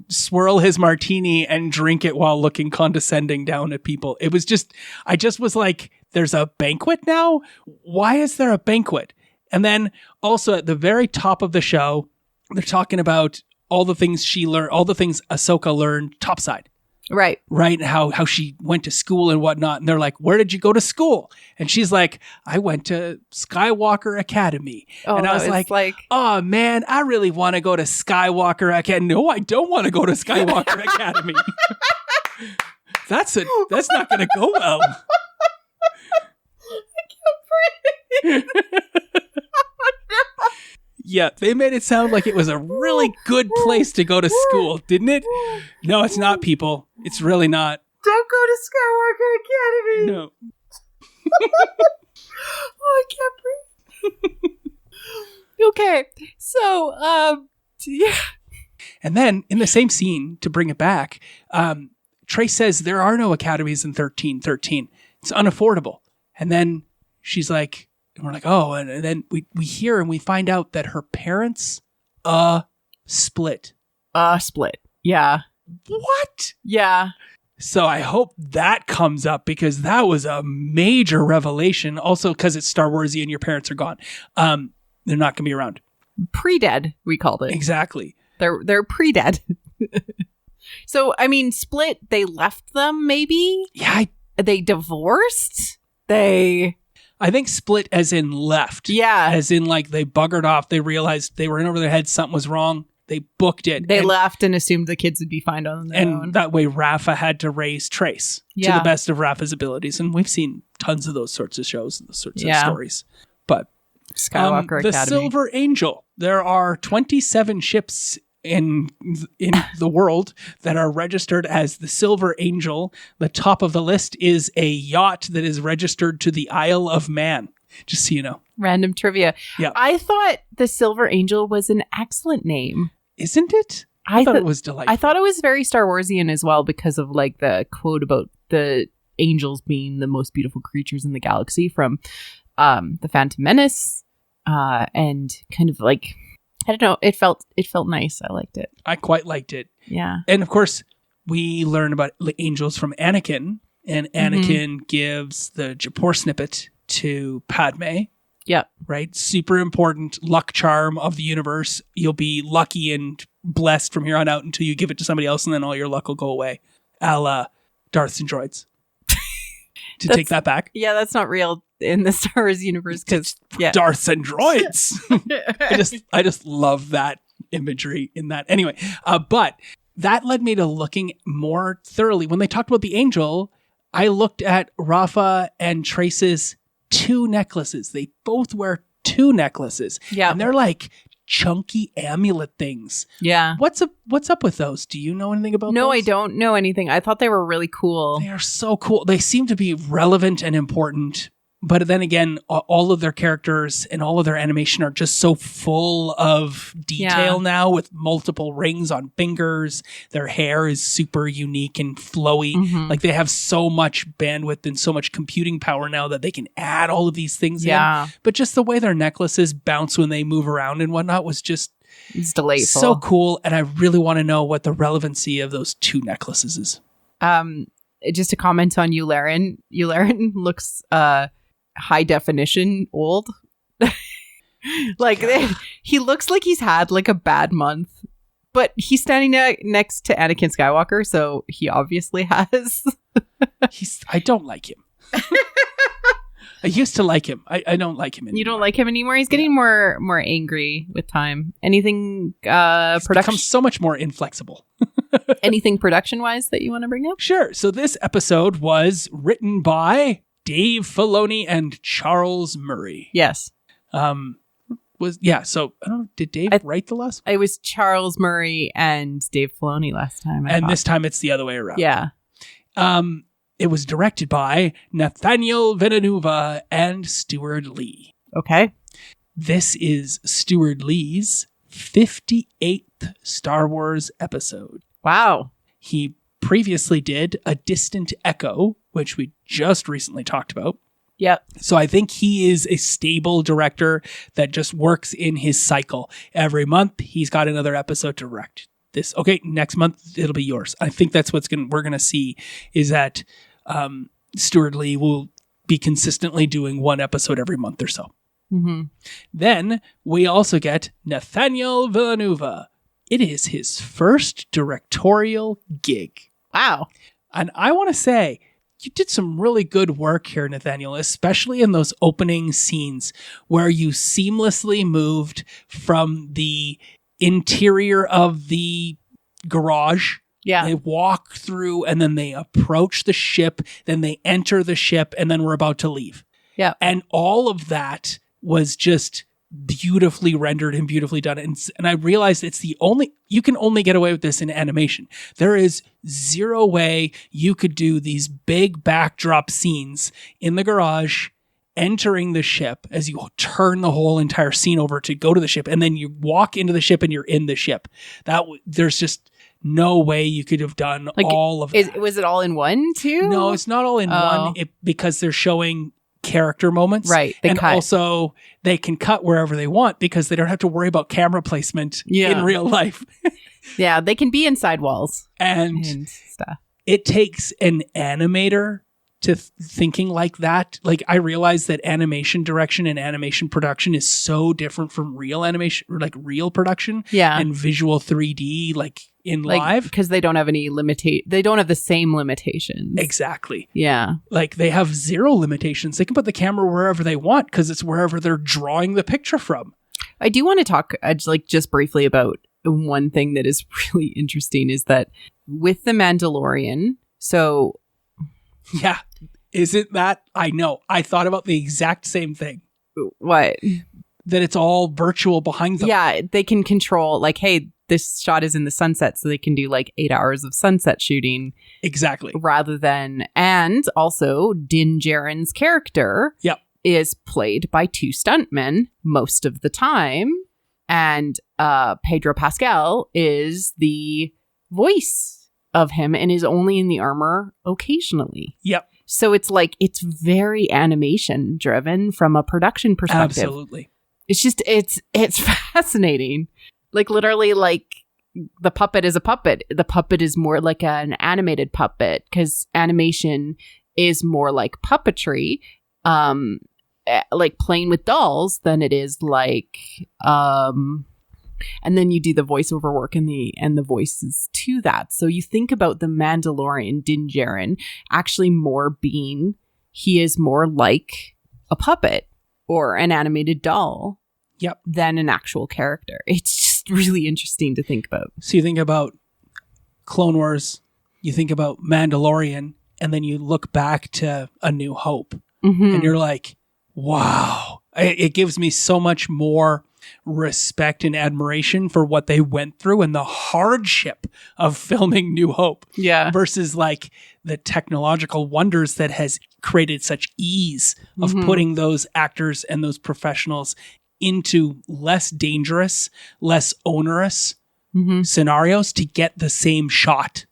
swirl his martini and drink it while looking condescending down at people. It was just, I just was like, there's a banquet now? Why is there a banquet? And then also at the very top of the show, they're talking about all the things she learned, all the things Ahsoka learned topside. Right. Right. And how she went to school and whatnot. And they're like, where did you go to school? And she's like, I went to Skywalker Academy. Oh, and I was like, oh man, I really want to go to Skywalker Academy. No, I don't want to go to Skywalker Academy. That's not going to go well. I can't breathe. Yeah, they made it sound like it was a really good place to go to school, didn't it? No, it's not, people. It's really not. Don't go to Skywalker Academy. No. Oh, I can't breathe. Okay, so, yeah. And then, in the same scene, to bring it back, Trace says there are no academies in 1313. It's unaffordable. And then she's like, and we're like, oh, and then we hear and we find out that her parents split. Split. Yeah. What? Yeah. So I hope that comes up because that was a major revelation. Also, because it's Star Warsy and your parents are gone. They're not going to be around. Pre-dead, we called it. Exactly. They're pre-dead. So, I mean, split, they left them, maybe? Yeah. They divorced? I think split as in left. Yeah. As in like they buggered off. They realized they were in over their heads. Something was wrong. They booked it. They left and assumed the kids would be fine on their own. And that way Rafa had to raise Trace to the best of Rafa's abilities. And we've seen tons of those sorts of shows and those sorts of stories. But Skywalker Academy. The Silver Angel. There are 27 ships in the world that are registered as the Silver Angel. The top of the list is a yacht that is registered to the Isle of Man. Just so you know. Random trivia. Yeah. I thought the Silver Angel was an excellent name. Isn't it? I thought it was delightful. I thought it was very Star Warsian as well because of like the quote about the angels being the most beautiful creatures in the galaxy from the Phantom Menace, and kind of like, I don't know, it felt nice. I liked it. I quite liked it. Yeah. And of course, we learn about the angels from Anakin, and Anakin gives the Japor snippet to Padme. Yeah. Right? Super important luck charm of the universe. You'll be lucky and blessed from here on out until you give it to somebody else, and then all your luck will go away. A la Darths and Droids. To take that back. Yeah, that's not real in the Star Wars universe because Darths and Droids. I just love that imagery in that. Anyway, but that led me to looking more thoroughly. When they talked about the angel, I looked at Rafa and Trace's 2 necklaces. They both wear 2 necklaces. Yeah. And they're like chunky amulet things. Yeah. What's up with those? Do you know anything about those? No, I don't know anything. I thought they were really cool. They are so cool. They seem to be relevant and important. But then again, all of their characters and all of their animation are just so full of detail now, with multiple rings on fingers. Their hair is super unique and flowy. Mm-hmm. Like, they have so much bandwidth and so much computing power now that they can add all of these things in. But just the way their necklaces bounce when they move around and whatnot was just it's delightful. So cool. And I really want to know what the relevancy of those 2 necklaces is. Just to comment on Yularen. Yularen looks high definition old. Like, he looks like he's had like a bad month, but he's standing next to Anakin Skywalker, so he obviously has. I don't like him. I used to like him. I don't like him anymore. You don't like him anymore? He's getting more angry with time. Anything production becomes so much more inflexible. Anything production wise that you want to bring up? Sure. So this episode was written by Dave Filoni and Charles Murray. Yes. So I don't know, did Dave write the last one? It was Charles Murray and Dave Filoni last time. And this time it's the other way around. Yeah. It was directed by Nathaniel Villanova and Stuart Lee. Okay. This is Stuart Lee's 58th Star Wars episode. Wow. He previously did A Distant Echo, which we just recently talked about. Yep. So I think he is a stable director that just works in his cycle. Every month, he's got another episode to direct. This, okay, next month, it'll be yours. I think that's we're going to see, is that Stuart Lee will be consistently doing one episode every month or so. Mm-hmm. Then we also get Nathaniel Villanova. It is his first directorial gig. Wow. And I want to say, you did some really good work here, Nathaniel, especially in those opening scenes where you seamlessly moved from the interior of the garage. Yeah. They walk through and then they approach the ship, then they enter the ship, and then we're about to leave. Yeah. And all of that was just beautifully rendered and beautifully done. And I realized you can only get away with this in animation. There is zero way you could do these big backdrop scenes in the garage, entering the ship as you turn the whole entire scene over to go to the ship, and then you walk into the ship and you're in the ship. There's just no way you could have done all of that. Was it all in one too? No, it's not all in one because they're showing character moments. Right. Also they can cut wherever they want because they don't have to worry about camera placement in real life. Yeah, they can be inside walls and stuff. It takes an animator to thinking like that. Like, I realize that animation direction and animation production is so different from real animation, or like real production and visual 3D, like in live. Because they don't have any they don't have the same limitations. Exactly. Yeah. Like, they have zero limitations. They can put the camera wherever they want because it's wherever they're drawing the picture from. I do want to talk just briefly about one thing that is really interesting is that with The Mandalorian, so... Yeah. Isn't that? I know. I thought about the exact same thing. What? That it's all virtual behind them. Yeah, they can control, like, hey, this shot is in the sunset, so they can do like 8 hours of sunset shooting. Exactly. Rather than, and also Din Djarin's character is played by 2 stuntmen most of the time. And Pedro Pascal is the voice of him and is only in the armor occasionally. Yep. So it's like, it's very animation driven from a production perspective. Absolutely. It's just, it's fascinating. Like, literally, like, the puppet is a puppet. The puppet is more like an animated puppet because animation is more like puppetry, like playing with dolls than it is like, and then you do the voiceover work and the voices to that. So you think about the Mandalorian, Din Djarin, actually he is more like a puppet or an animated doll than an actual character. It's just really interesting to think about. So you think about Clone Wars, you think about Mandalorian, and then you look back to A New Hope, and you're like, wow. It gives me so much more respect and admiration for what they went through and the hardship of filming New Hope. Yeah. Versus like the technological wonders that has created such ease of putting those actors and those professionals into less dangerous, less onerous scenarios to get the same shot.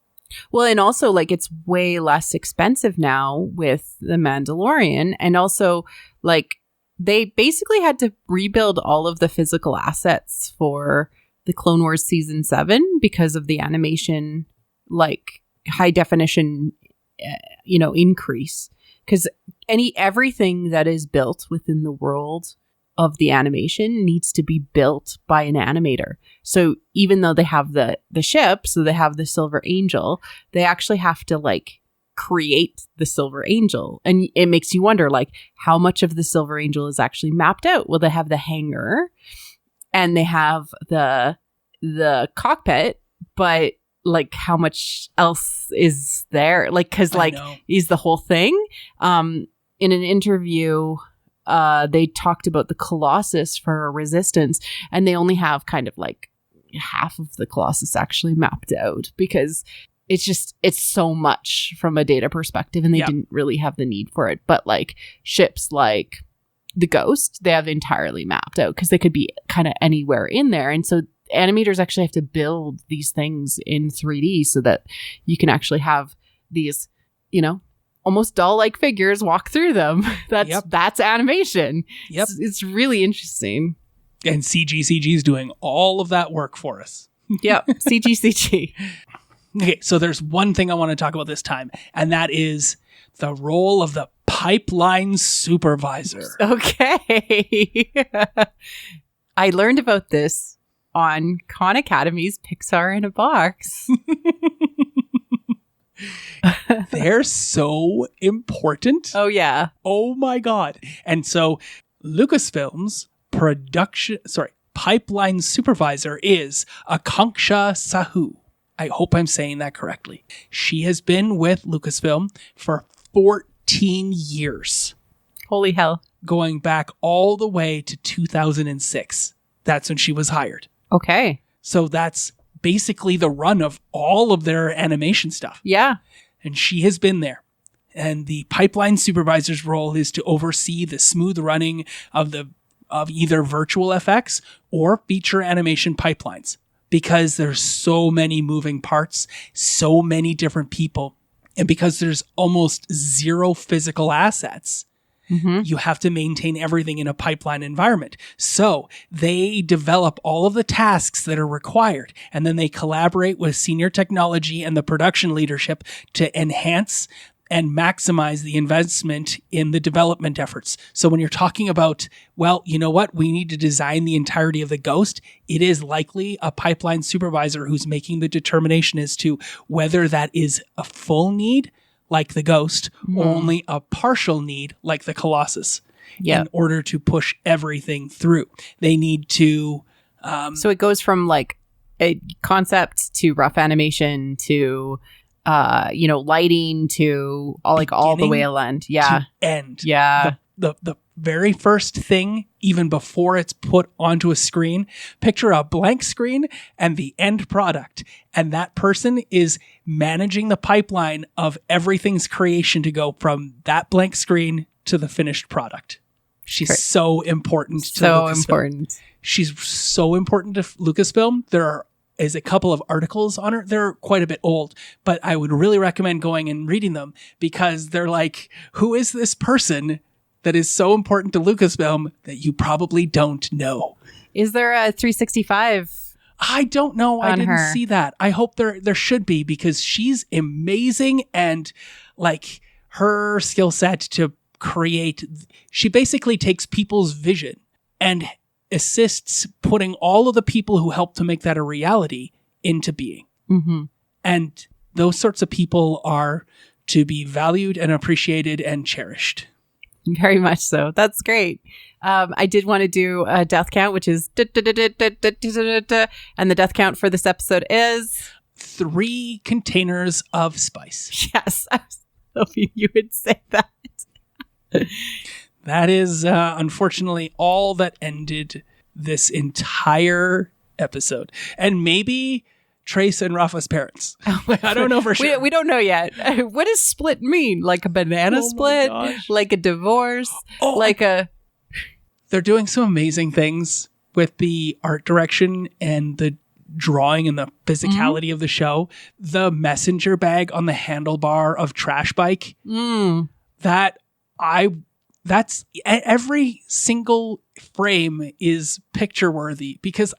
Well, and also like it's way less expensive now with The Mandalorian. And also like they basically had to rebuild all of the physical assets for the Clone Wars season 7 because of the animation, like high definition, increase. Because everything that is built within the world of the animation needs to be built by an animator. So even though they have the ship, so they have the Silver Angel, they actually have to like create the Silver Angel. And it makes you wonder like how much of the Silver Angel is actually mapped out. Well, they have the hangar and they have the cockpit, but like how much else is there? Like, cause like is the whole thing. In an interview, they talked about the Colossus for Resistance, and they only have kind of like half of the Colossus actually mapped out because it's so much from a data perspective, and they didn't really have the need for it. But like ships like the Ghost, they have entirely mapped out because they could be kind of anywhere in there. And so animators actually have to build these things in 3D so that you can actually have these, almost doll-like figures walk through them. That's animation. Yep. It's really interesting. And CG is doing all of that work for us. Yep. CG. Okay, so there's one thing I want to talk about this time, and that is the role of the pipeline supervisor. Okay. I learned about this on Khan Academy's Pixar in a Box. They're so important. Oh, yeah. Oh, my God. And so Lucasfilm's pipeline supervisor is Akanksha Sahu. I hope I'm saying that correctly. She has been with Lucasfilm for 14 years. Holy hell. Going back all the way to 2006. That's when she was hired. Okay. So that's basically the run of all of their animation stuff. Yeah. And she has been there. And the pipeline supervisor's role is to oversee the smooth running of either virtual effects or feature animation pipelines. Because there's so many moving parts, so many different people, and because there's almost zero physical assets, you have to maintain everything in a pipeline environment. So they develop all of the tasks that are required, and then they collaborate with senior technology and the production leadership to enhance and maximize the investment in the development efforts. So when you're talking about, well, you know what, we need to design the entirety of the Ghost, it is likely a pipeline supervisor who's making the determination as to whether that is a full need, like the Ghost, or only a partial need, like the Colossus, in order to push everything through. They need to... so it goes from like a concept to rough animation to... lighting to all the way end. Yeah. To end. Yeah. The very first thing, even before it's put onto a screen, picture a blank screen and the end product. And that person is managing the pipeline of everything's creation to go from that blank screen to the finished product. She's so important to Lucasfilm. She's so important to Lucasfilm. There is a couple of articles on her. They're quite a bit old, but I would really recommend going and reading them because they're like, who is this person that is so important to Lucasfilm that you probably don't know? Is there a 365? I don't know. I didn't see that. I hope there should be because she's amazing and like her skill set to create, she basically takes people's vision and assists putting all of the people who helped to make that a reality into being. And those sorts of people are to be valued and appreciated and cherished. Very much so. That's great. I did want to do a death count, which is and the death count for this episode is 3 containers of spice. Yes, I was hoping you would say that. That is unfortunately all that ended this entire episode. And maybe Trace and Rafa's parents. I don't know for sure. We don't know yet. What does split mean? Like a banana split? Like a divorce? They're doing some amazing things with the art direction and the drawing and the physicality of the show. The messenger bag on the handlebar of Trash Bike. That's every single frame is picture worthy, because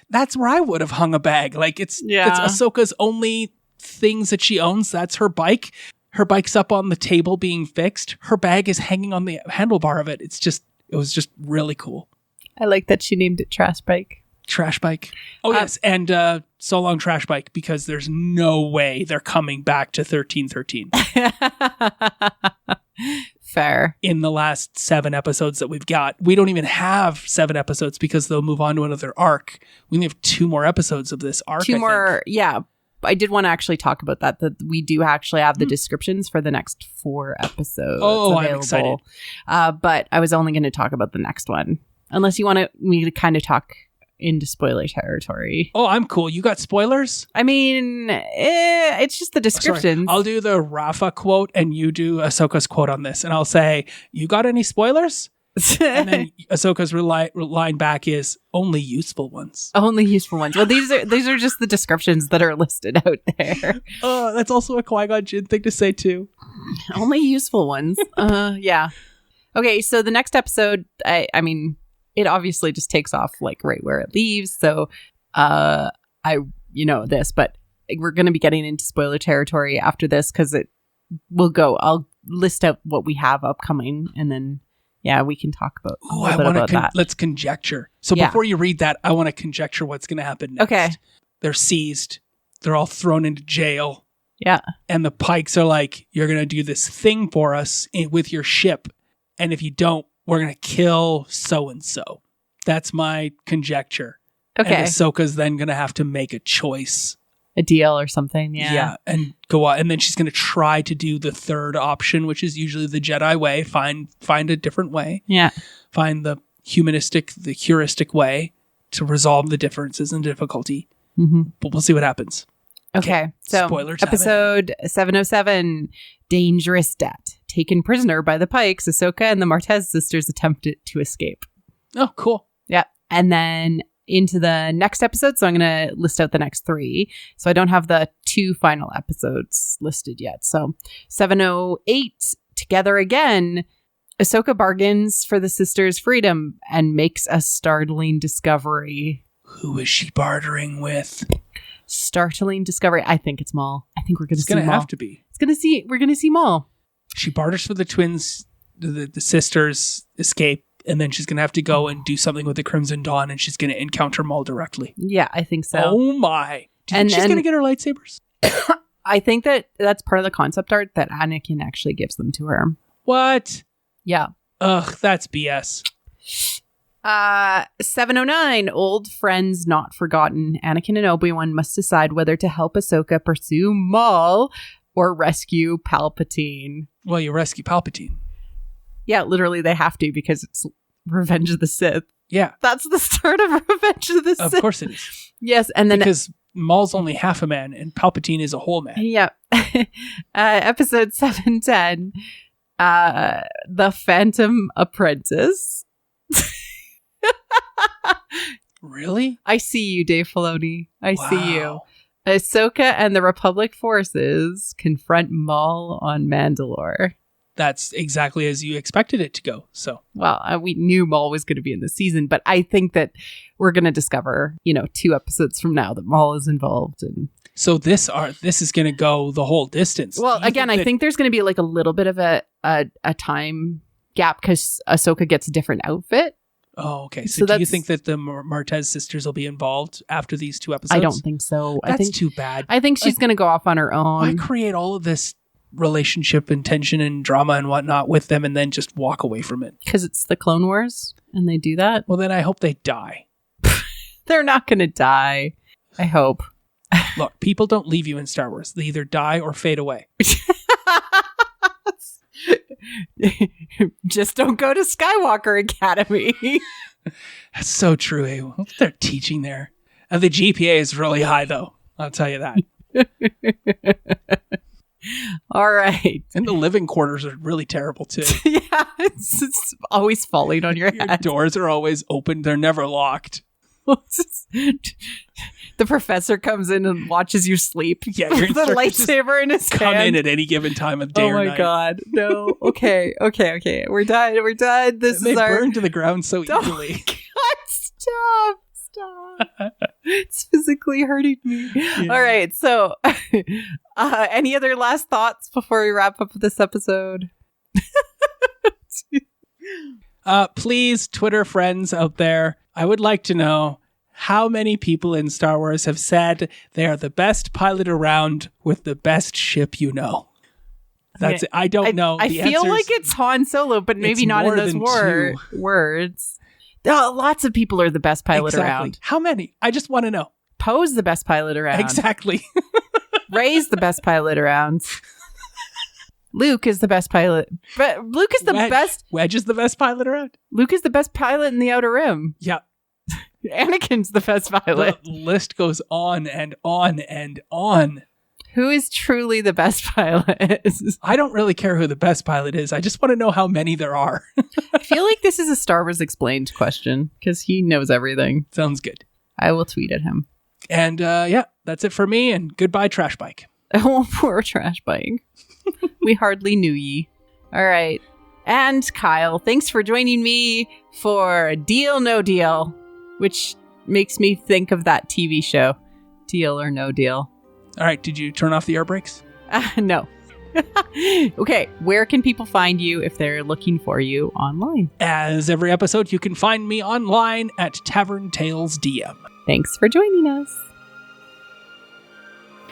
that's where I would have hung a bag. Like it's Ahsoka's only things that she owns. That's her bike. Her bike's up on the table being fixed. Her bag is hanging on the handlebar of it. It was just really cool. I like that she named it Trash Bike. Trash Bike. Oh, yes. And so long, Trash Bike, because there's no way they're coming back to 1313. Fair. In the last 7 episodes that we've got. We don't even have 7 episodes because they'll move on to another arc. We only have 2 more episodes of this arc. 2 more, yeah. I did want to actually talk about that we do actually have the descriptions for the next 4 episodes available. I'm excited. But I was only going to talk about the next one. Unless you want me to kind of talk into spoiler territory. Oh, I'm cool. You got spoilers? I mean, it's just the descriptions. I'll do the Rafa quote and you do Ahsoka's quote on this. And I'll say, you got any spoilers? And then Ahsoka's line back is, only useful ones. Only useful ones. Well, these are just the descriptions that are listed out there. Oh, that's also a Qui-Gon Jinn thing to say too. Only useful ones. Yeah. Okay, so the next episode, I mean, it obviously just takes off like right where it leaves. So this, but we're going to be getting into spoiler territory after this because it will go. I'll list out what we have upcoming and then, we can talk about a little bit about that. Let's conjecture. So before you read that, I want to conjecture what's going to happen next. Okay. They're seized. They're all thrown into jail. Yeah. And the Pikes are like, you're going to do this thing for us with your ship. And if you don't, we're going to kill so-and-so. That's my conjecture. Okay. And Ahsoka's then going to have to make a choice. A deal or something, yeah. Yeah, and go on. And then she's going to try to do the third option, which is usually the Jedi way. Find a different way. Yeah. Find the heuristic way to resolve the differences and difficulty. Mm-hmm. But we'll see what happens. Okay, so spoilers. Episode 707, Dangerous Debt. Taken prisoner by the Pikes, Ahsoka and the Martez sisters attempted to escape. Oh, cool. Yeah. And then into the next episode, so I'm going to list out the next 3. So I don't have the 2 final episodes listed yet. So 708, Together Again, Ahsoka bargains for the sisters' freedom and makes a startling discovery. Who is she bartering with? Startling discovery. I think it's Maul. I think we're going to see Maul. It's going to have to be. We're going to see Maul. She barters for the twins, the sisters escape, and then she's going to have to go and do something with the Crimson Dawn, and she's going to encounter Maul directly. Yeah, I think so. Oh my. Do you think she's going to get her lightsabers? I think that's part of the concept art that Anakin actually gives them to her. What? Yeah. Ugh, that's BS. 709, Old Friends Not Forgotten. Anakin and Obi-Wan must decide whether to help Ahsoka pursue Maul or rescue Palpatine. Well, you rescue Palpatine. Yeah, literally they have to because it's Revenge of the Sith. Yeah. That's the start of Revenge of the Sith. Of course it is. Yes, and then... Because Maul's only half a man and Palpatine is a whole man. Yeah. Episode 710, The Phantom Apprentice. Really? I see you, Dave Filoni. I see you. Ahsoka and the Republic forces confront Maul on Mandalore. That's exactly as you expected it to go. So, well, we knew Maul was going to be in the season, but I think that we're going to discover, 2 episodes from now that Maul is involved. And so this is going to go the whole distance. Well, again, I think there's going to be like a little bit of a time gap because Ahsoka gets a different outfit. Oh, okay. So do you think that the Martez sisters will be involved after these 2 episodes? I don't think so. That's too bad. I think she's going to go off on her own. Why create all of this relationship and tension and drama and whatnot with them and then just walk away from it? Because it's the Clone Wars and they do that? Well, then I hope they die. They're not going to die. I hope. Look, people don't leave you in Star Wars. They either die or fade away. Just don't go to Skywalker Academy. That's so true. Eh? What they're teaching there. And the GPA is really high, though. I'll tell you that. All right. And the living quarters are really terrible, too. Yeah, it's always falling on your Your head. doors are always open. They're never locked. The professor comes in and watches you sleep. Yeah, you're with the lightsaber in his come hand. in at any given time of day or night. Oh my god, no. Okay. We're done. They burn to the ground so easily. Oh my god, stop. It's physically hurting me. Yeah. All right, so any other last thoughts before we wrap up this episode? Please, Twitter friends out there, I would like to know how many people in Star Wars have said they are the best pilot around with the best ship you know. That's it. I don't know. I feel like it's Han Solo, but maybe not in those words. Lots of people are the best pilot around. How many? I just want to know. Poe's the best pilot around. Exactly. Rey's the best pilot around. Luke is the best pilot. But Luke is the best. Wedge is the best pilot around. Luke is the best pilot in the Outer Rim. Yeah. Anakin's the best pilot. The list goes on and on and on. Who is truly the best pilot? I don't really care who the best pilot is. I just want to know how many there are. I feel like this is a Star Wars Explained question because he knows everything. Sounds good. I will tweet at him. And yeah, that's it for me. And goodbye, Trash Bike. Oh, poor Trash Bike. We hardly knew ye. All right. And Kyle, thanks for joining me for Deal No Deal, which makes me think of that TV show, Deal or No Deal. All right. Did you turn off the air brakes? No. Okay. Where can people find you if they're looking for you online? As every episode, you can find me online at Tavern Tales DM. Thanks for joining us.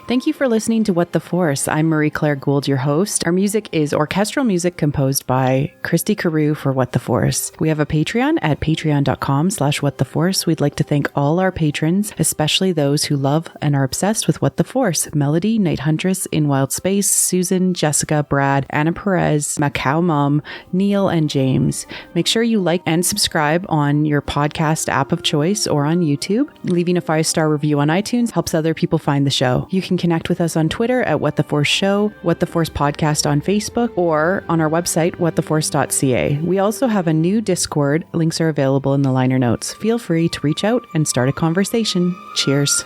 Thank you for listening to What the Force. I'm Marie-Claire Gould, your host. Our music is orchestral music composed by Christy Carew for What the Force. We have a Patreon at patreon.com/whattheforce. We'd like to thank all our patrons, especially those who love and are obsessed with What the Force. Melody, Night Huntress, In Wild Space, Susan, Jessica, Brad, Anna Perez, Macau Mom, Neil, and James. Make sure you like and subscribe on your podcast app of choice or on YouTube. Leaving a 5-star review on iTunes helps other people find the show. You can connect with us on Twitter at What the Force Show, What the Force Podcast on Facebook, or on our website, whattheforce.ca. We also have a new Discord. Links are available in the liner notes. Feel free to reach out and start a conversation. Cheers.